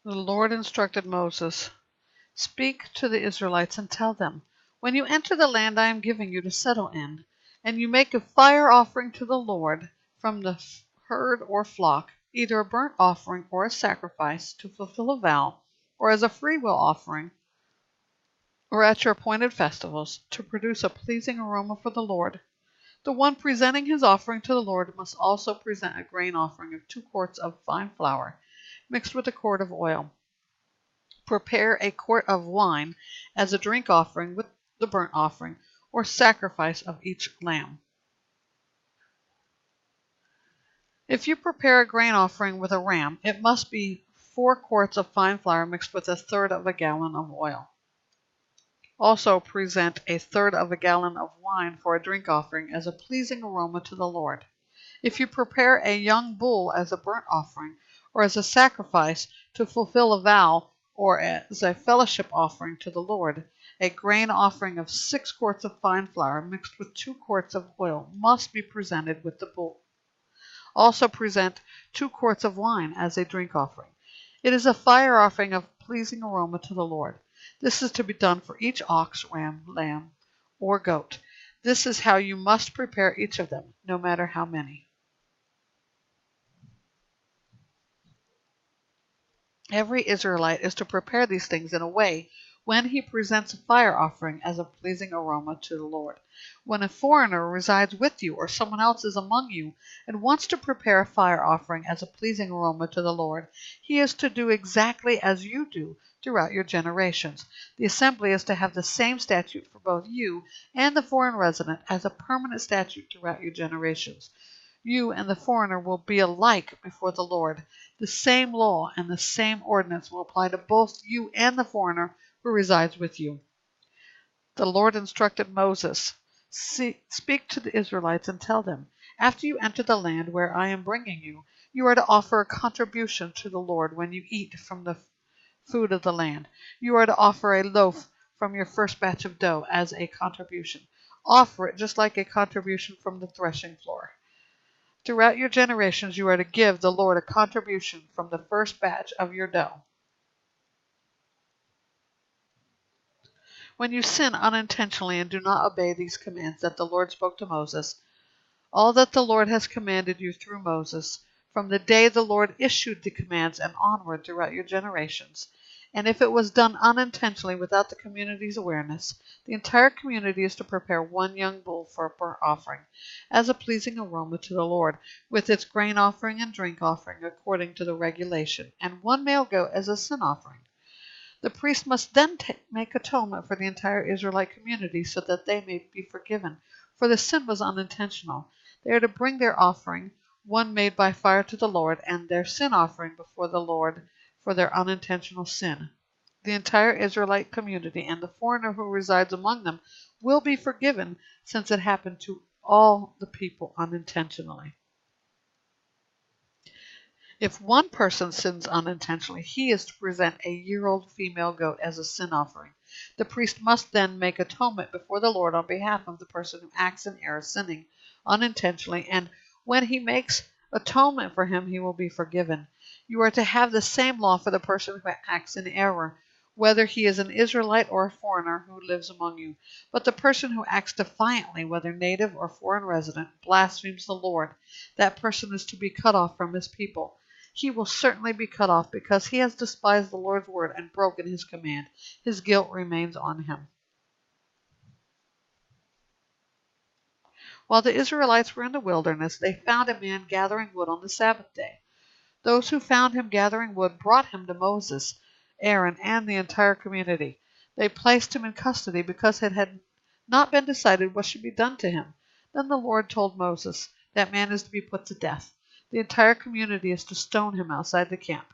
The Lord instructed Moses, "Speak to the Israelites and tell them, when you enter the land I am giving you to settle in, and you make a fire offering to the Lord from the herd or flock, either a burnt offering or a sacrifice to fulfill a vow, or as a freewill offering, or at your appointed festivals, to produce a pleasing aroma for the Lord. The one presenting his offering to the Lord must also present a grain offering of 2 quarts of fine flour, mixed with a quart of oil. Prepare a quart of wine as a drink offering with the burnt offering, or sacrifice of each lamb. If you prepare a grain offering with a ram, it must be 4 quarts of fine flour mixed with 1/3 of a gallon of oil. Also present 1/3 of a gallon of wine for a drink offering as a pleasing aroma to the Lord. If you prepare a young bull as a burnt offering, or as a sacrifice to fulfill a vow, or as a fellowship offering to the Lord, a grain offering of 6 quarts of fine flour mixed with 2 quarts of oil must be presented with the bull. Also present 2 quarts of wine as a drink offering. It is a fire offering of pleasing aroma to the Lord. This is to be done for each ox, ram, lamb, or goat. This is how you must prepare each of them, no matter how many. Every Israelite is to prepare these things in a way when he presents a fire offering as a pleasing aroma to the Lord. When a foreigner resides with you or someone else is among you and wants to prepare a fire offering as a pleasing aroma to the Lord, he is to do exactly as you do throughout your generations. The assembly is to have the same statute for both you and the foreign resident as a permanent statute throughout your generations. You and the foreigner will be alike before the Lord. The same law and the same ordinance will apply to both you and the foreigner who resides with you. The Lord instructed Moses, "Speak to the Israelites and tell them, after you enter the land where I am bringing you, you are to offer a contribution to the Lord when you eat from the food of the land. You are to offer a loaf from your first batch of dough as a contribution. Offer it just like a contribution from the threshing floor. Throughout your generations you are to give the Lord a contribution from the first batch of your dough. When you sin unintentionally and do not obey these commands that the Lord spoke to Moses, all that the Lord has commanded you through Moses, from the day the Lord issued the commands and onward throughout your generations, and if it was done unintentionally without the community's awareness, the entire community is to prepare 1 young bull for a burnt offering, as a pleasing aroma to the Lord, with its grain offering and drink offering according to the regulation, and 1 male goat as a sin offering. The priest must then make atonement for the entire Israelite community so that they may be forgiven, for the sin was unintentional. They are to bring their offering, one made by fire to the Lord, and their sin offering before the Lord for their unintentional sin. The entire Israelite community and the foreigner who resides among them will be forgiven, since it happened to all the people unintentionally. If one person sins unintentionally, he is to present a year-old female goat as a sin offering. The priest must then make atonement before the Lord on behalf of the person who acts in error, sinning unintentionally, and when he makes atonement for him, he will be forgiven. You are to have the same law for the person who acts in error, whether he is an Israelite or a foreigner who lives among you. But the person who acts defiantly, whether native or foreign resident, blasphemes the Lord. That person is to be cut off from his people. He will certainly be cut off because he has despised the Lord's word and broken his command. His guilt remains on him. While the Israelites were in the wilderness, they found a man gathering wood on the Sabbath day. Those who found him gathering wood brought him to Moses, Aaron, and the entire community. They placed him in custody because it had not been decided what should be done to him. Then the Lord told Moses, "That man is to be put to death. The entire community is to stone him outside the camp."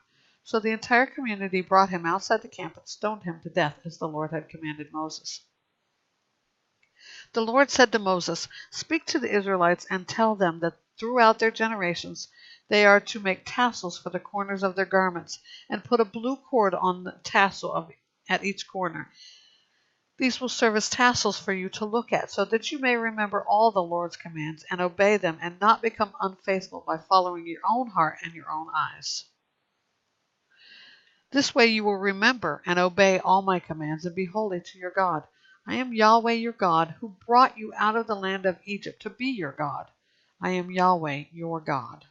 So the entire community brought him outside the camp and stoned him to death as the Lord had commanded Moses. The Lord said to Moses, "Speak to the Israelites and tell them that throughout their generations they are to make tassels for the corners of their garments and put a blue cord on the tassel at each corner. These will serve as tassels for you to look at, so that you may remember all the Lord's commands and obey them and not become unfaithful by following your own heart and your own eyes." This way you will remember and obey all my commands and be holy to your God. I am Yahweh your God, who brought you out of the land of Egypt to be your God. I am Yahweh your God.